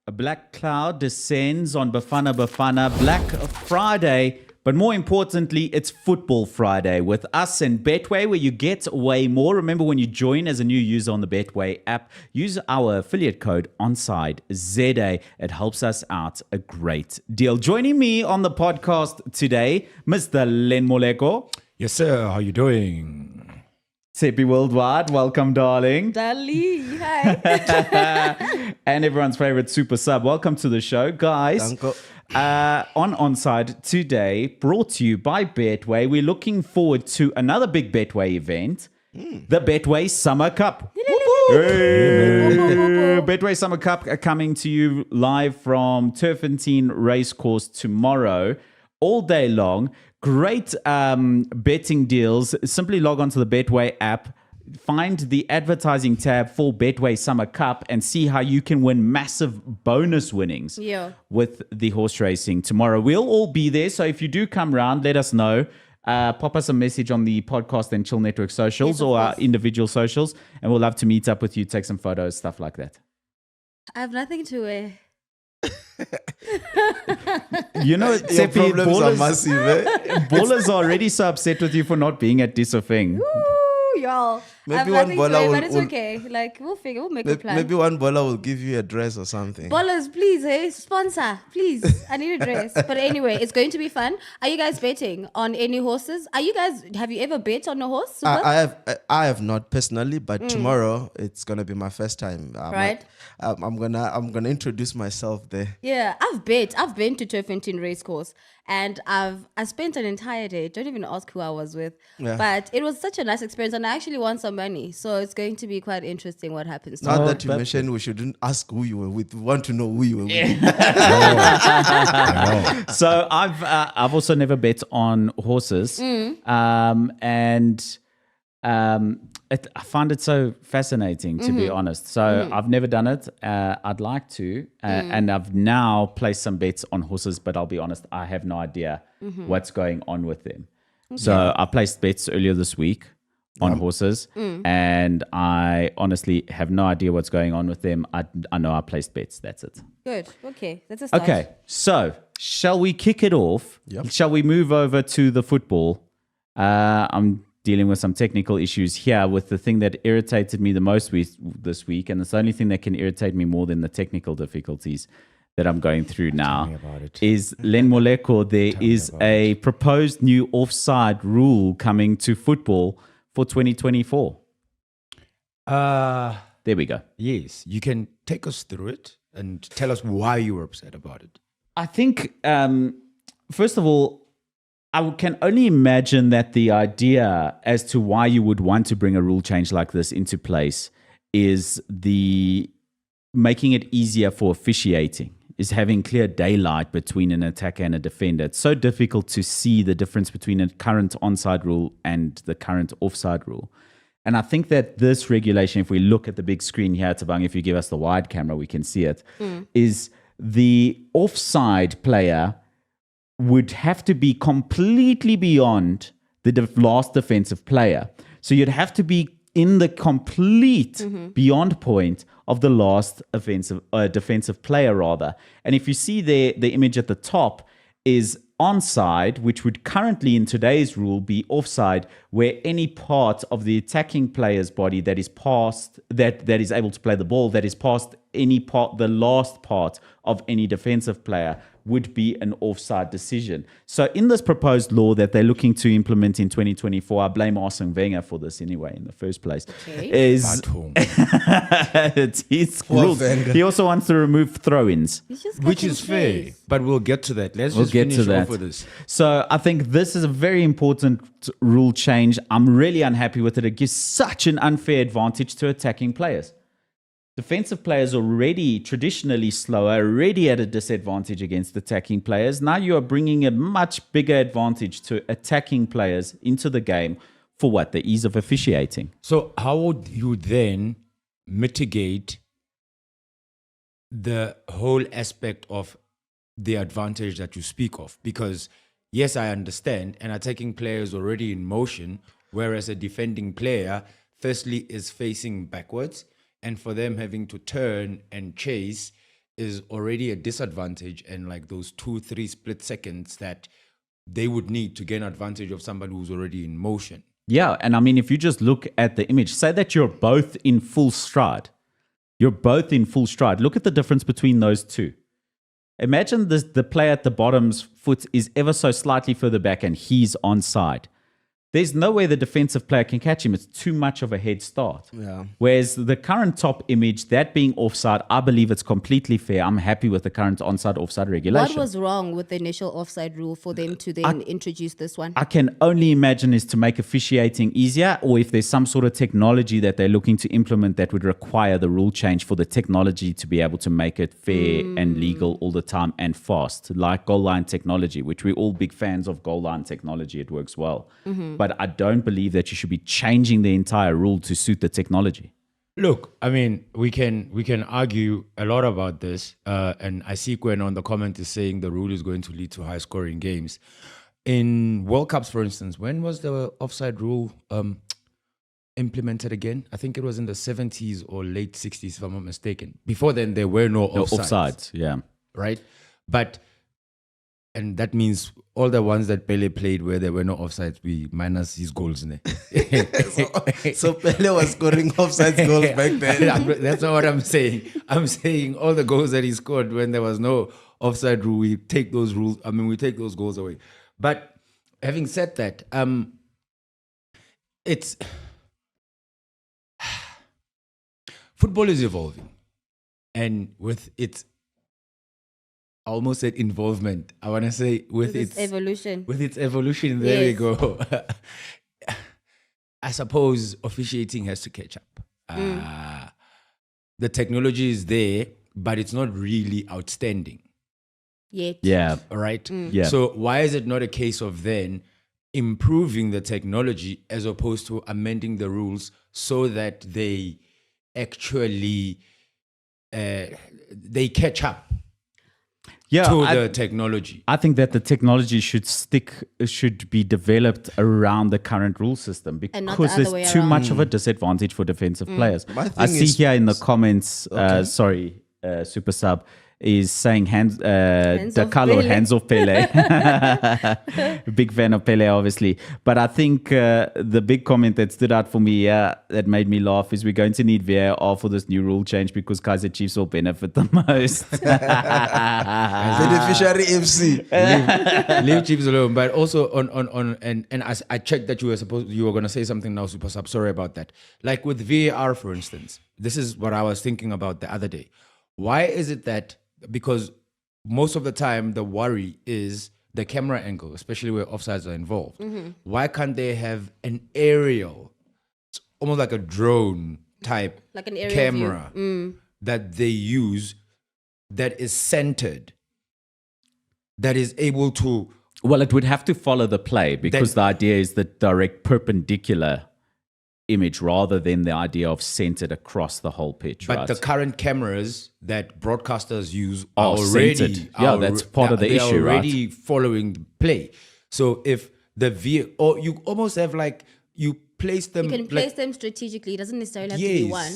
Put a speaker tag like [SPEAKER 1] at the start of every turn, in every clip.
[SPEAKER 1] A black cloud descends on Bafana Black Friday, but more importantly, it's Football Friday with us and Betway, where you get way more. Remember, when you join as a new user on the Betway app, use our affiliate code ONSIDE ZA. It helps us out a great deal. Joining me on the podcast today, Mr. Len Moleko.
[SPEAKER 2] Yes, sir. How you doing?
[SPEAKER 1] Seppi Worldwide, welcome, darling.
[SPEAKER 3] Dali, hi.
[SPEAKER 1] And everyone's favorite super sub, welcome to the show. Guys, on OnSide today, brought to you by Betway, we're looking forward to another big Betway event, the Betway Summer Cup. Betway Summer Cup coming to you live from Turfentine Racecourse tomorrow, all day long. Great betting deals. Simply log on to the Betway app, find the advertising tab for Betway Summer Cup, and see how you can win massive bonus winnings with the horse racing tomorrow. We'll all be there, so if you do come round, let us know. Pop us a message on the Podcast and Chill Network socials or our individual socials, and we'll love to meet up with you, take some photos, stuff like that.
[SPEAKER 3] I have nothing to wear.
[SPEAKER 1] You know, Seppi,
[SPEAKER 4] problems are massive.
[SPEAKER 1] Ballers are already so upset with you for not being at Disofeng.
[SPEAKER 3] Ooh, y'all.
[SPEAKER 4] Maybe
[SPEAKER 3] I have
[SPEAKER 4] one
[SPEAKER 3] nothing to
[SPEAKER 4] baller
[SPEAKER 3] wear,
[SPEAKER 4] will-
[SPEAKER 3] but it's okay. Like, we'll make a plan.
[SPEAKER 4] Maybe one baller will give you a dress or something.
[SPEAKER 3] Ballers, please, hey, sponsor, please. I need a dress. But anyway, it's going to be fun. Are you guys betting on any horses? Have you ever bet on a horse? Super?
[SPEAKER 4] I have not personally, but tomorrow it's gonna be my first time.
[SPEAKER 3] Right.
[SPEAKER 4] I'm gonna introduce myself there.
[SPEAKER 3] Yeah, I've been to Turfentine Racecourse, and I spent an entire day. Don't even ask who I was with.
[SPEAKER 4] Yeah.
[SPEAKER 3] But it was such a nice experience, and I actually won some money. So it's going to be quite interesting what happens.
[SPEAKER 4] Now that you mentioned, we shouldn't ask who you were with. We want to know who you were with.
[SPEAKER 1] So I've also never bet on horses, I find it so fascinating, to be honest. So I've never done it. I'd like to, and I've now placed some bets on horses, but I'll be honest, I have no idea what's going on with them. Okay. So I placed bets earlier this week on horses, and I honestly have no idea what's going on with them. I know I placed bets. That's it.
[SPEAKER 3] Good. Okay. That's a start.
[SPEAKER 1] Okay. So shall we kick it off?
[SPEAKER 4] Yep.
[SPEAKER 1] Shall we move over to the football? I'm dealing with some technical issues here with the thing that irritated me the most this week, and it's the only thing that can irritate me more than the technical difficulties that I'm going through now is Len Moleko. There is a proposed new offside rule coming to football for 2024. There we go.
[SPEAKER 2] Yes, you can take us through it and tell us why you were upset about it.
[SPEAKER 1] I think, first of all, I can only imagine that the idea as to why you would want to bring a rule change like this into place is the making it easier for officiating, is having clear daylight between an attacker and a defender. It's so difficult to see the difference between a current onside rule and the current offside rule. And I think that this regulation, if we look at the big screen here, Tabang, if you give us the wide camera, we can see it, is the offside player would have to be completely beyond the last defensive player. So you'd have to be in the complete beyond point of the last defensive player, rather. And if you see there, the image at the top is onside, which would currently in today's rule be offside, where any part of the attacking player's body that is past that is able to play the ball, that is past any part, the last part of any defensive player, would be an offside decision. So in this proposed law that they're looking to implement in 2024, I blame Arsene Wenger for this anyway in the first place, is it's his rules. He also wants to remove throw-ins.
[SPEAKER 2] Which is fair, but we'll get to that. Let's just
[SPEAKER 1] get to
[SPEAKER 2] finish
[SPEAKER 1] that.
[SPEAKER 2] off with this.
[SPEAKER 1] So I think this is a very important rule change. I'm really unhappy with it. It gives such an unfair advantage to attacking players. Defensive players already traditionally slower, already at a disadvantage against attacking players. Now you are bringing a much bigger advantage to attacking players into the game for what? The ease of officiating.
[SPEAKER 2] So how would you then mitigate the whole aspect of the advantage that you speak of? Because yes, I understand an attacking player is already in motion, whereas a defending player firstly is facing backwards and for them having to turn and chase is already a disadvantage, and like those 2-3 split seconds that they would need to gain advantage of somebody who's already in motion.
[SPEAKER 1] Yeah, and I mean, if you just look at the image, say that you're both in full stride. You're both in full stride. Look at the difference between those two. Imagine the player at the bottom's foot is ever so slightly further back and he's onside. There's no way the defensive player can catch him. It's too much of a head start.
[SPEAKER 4] Yeah.
[SPEAKER 1] Whereas the current top image, that being offside, I believe it's completely fair. I'm happy with the current onside-offside regulation.
[SPEAKER 3] What was wrong with the initial offside rule for them to then introduce this one?
[SPEAKER 1] I can only imagine is to make officiating easier, or if there's some sort of technology that they're looking to implement that would require the rule change for the technology to be able to make it fair and legal all the time and fast, like goal line technology, which we're all big fans of goal line technology. It works well. But I don't believe that you should be changing the entire rule to suit the technology.
[SPEAKER 2] Look, I mean, we can argue a lot about this, and I see Gwen on the comment is saying the rule is going to lead to high-scoring games. In World Cups, for instance, when was the offside rule implemented again? I think it was in the 70s or late 60s, if I'm not mistaken. Before then, there were no offsides.
[SPEAKER 1] Yeah.
[SPEAKER 2] Right? And that means all the ones that Pele played where there were no offsides, we minus his goals in it.
[SPEAKER 4] So Pele was scoring offside goals back then.
[SPEAKER 2] That's not what I'm saying. I'm saying all the goals that he scored when there was no offside rule, we take those rules. I mean, we take those goals away. But having said that, it's football is evolving, and with its I almost said involvement. I want to say with its
[SPEAKER 3] evolution.
[SPEAKER 2] With its evolution, there we go. I suppose officiating has to catch up. The technology is there, but it's not really outstanding.
[SPEAKER 3] Yet.
[SPEAKER 1] Yeah.
[SPEAKER 2] All right?
[SPEAKER 1] Yeah.
[SPEAKER 2] So why is it not a case of then improving the technology as opposed to amending the rules so that they actually they catch up? To the technology.
[SPEAKER 1] I think that the technology should be developed around the current rule system because there's too much of a disadvantage for defensive players. I see here in the comments, Super Sub is saying hands of Pele. Big fan of Pele, obviously. But I think the big comment that stood out for me that made me laugh is we're going to need VAR for this new rule change because Kaizer Chiefs will benefit the most.
[SPEAKER 4] Beneficiary FC.
[SPEAKER 2] Leave Chiefs alone. But also and as I checked that you were going to say something now, Super Sub. Sorry about that. Like with VAR, for instance, this is what I was thinking about the other day. Why is it that, because most of the time the worry is the camera angle, especially where offsides are involved. Why can't they have an aerial, it's almost like a drone type
[SPEAKER 3] like an aerial
[SPEAKER 2] camera that they use that is centered, that is able to...
[SPEAKER 1] Well, it would have to follow the play because the idea is the direct perpendicular image rather than the idea of centered across the whole pitch.
[SPEAKER 2] But
[SPEAKER 1] right?
[SPEAKER 2] the current cameras that broadcasters use are already
[SPEAKER 1] centered. Yeah, that's part of the issue,
[SPEAKER 2] right? Already
[SPEAKER 1] right?
[SPEAKER 2] following the play. So if or you almost have like you place them.
[SPEAKER 3] You can place them strategically. It doesn't necessarily have to be one.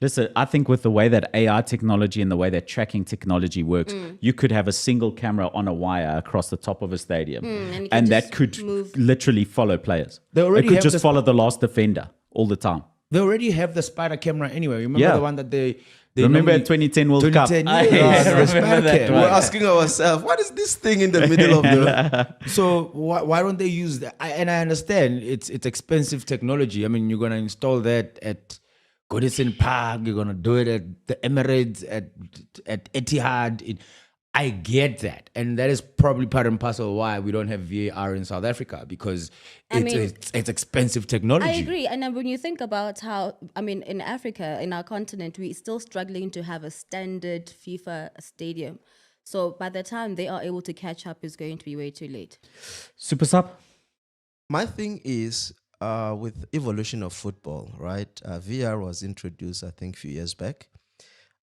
[SPEAKER 1] Listen, I think with the way that AI technology and the way that tracking technology works, you could have a single camera on a wire across the top of a stadium. And that could literally follow players. It could just follow the last defender all the time.
[SPEAKER 2] They already have the spider camera anyway. Remember the one that they
[SPEAKER 1] remember at 2010 World Cup?
[SPEAKER 2] We're
[SPEAKER 4] asking ourselves, what is this thing in the middle of the...
[SPEAKER 2] So why don't they use that? And I understand it's expensive technology. I mean, you're going to install that at Goodison Park, you're going to do it at the Emirates, at Etihad. I get that. And that is probably part and parcel of why we don't have VAR in South Africa, because it's expensive technology.
[SPEAKER 3] I agree. And when you think about how, in Africa, in our continent, we're still struggling to have a standard FIFA stadium. So by the time they are able to catch up, it's going to be way too late.
[SPEAKER 1] Super Sub?
[SPEAKER 4] My thing is... with evolution of football, right? VR was introduced, I think, a few years back.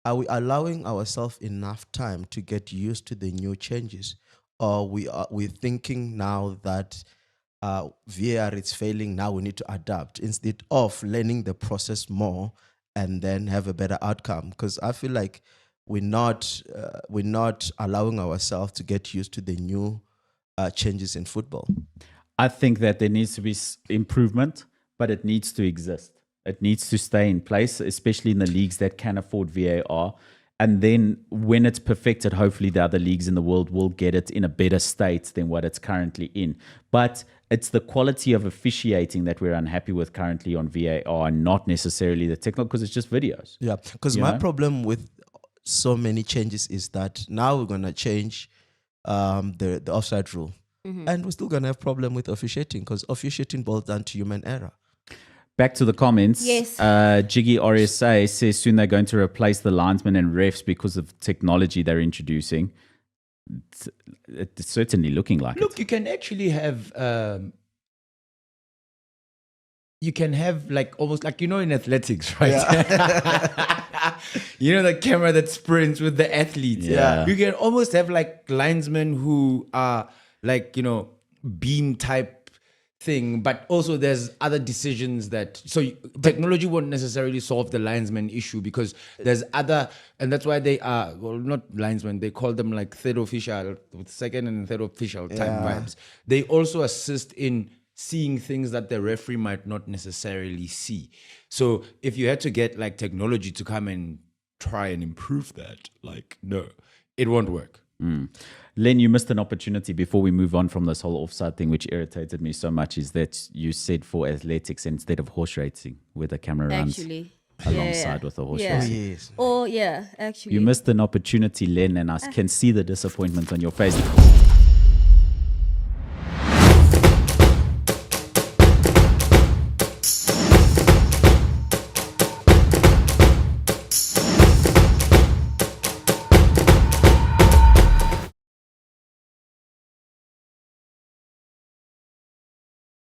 [SPEAKER 4] Are we allowing ourselves enough time to get used to the new changes? Or we're thinking now that VR is failing, now we need to adapt, instead of learning the process more and then have a better outcome. Because I feel like we're not allowing ourselves to get used to the new changes in football.
[SPEAKER 1] I think that there needs to be improvement, but it needs to exist. It needs to stay in place, especially in the leagues that can afford VAR. And then when it's perfected, hopefully the other leagues in the world will get it in a better state than what it's currently in. But it's the quality of officiating that we're unhappy with currently on VAR, and not necessarily the technical, because it's just videos.
[SPEAKER 4] Yeah, because my problem with so many changes is that now we're going to change the offside rule. And we're still going to have problem with officiating, because officiating boils down to human error.
[SPEAKER 1] Back to the comments.
[SPEAKER 3] Yes.
[SPEAKER 1] Jiggy RSA says soon they're going to replace the linesmen and refs because of technology they're introducing. It's certainly looking like
[SPEAKER 2] Look,
[SPEAKER 1] it.
[SPEAKER 2] you can actually have like almost like, you know, in athletics, right? You know, the camera that sprints with the athletes.
[SPEAKER 1] Yeah.
[SPEAKER 2] You can almost have like linesmen who are like, you know, beam type thing, but also there's other decisions that, so technology won't necessarily solve the linesman issue, because there's other, and that's why they are, well, not linesmen, they call them like third official, second and third official type vibes. They also assist in seeing things that the referee might not necessarily see. So if you had to get like technology to come and try and improve that, like, no, it won't work.
[SPEAKER 1] Len, you missed an opportunity before we move on from this whole offside thing, which irritated me so much, is that you said for athletics instead of horse racing, where the camera runs alongside with the horse racing.
[SPEAKER 4] Yes.
[SPEAKER 3] Oh, yeah, actually.
[SPEAKER 1] You missed an opportunity, Len, and I can see the disappointment on your face.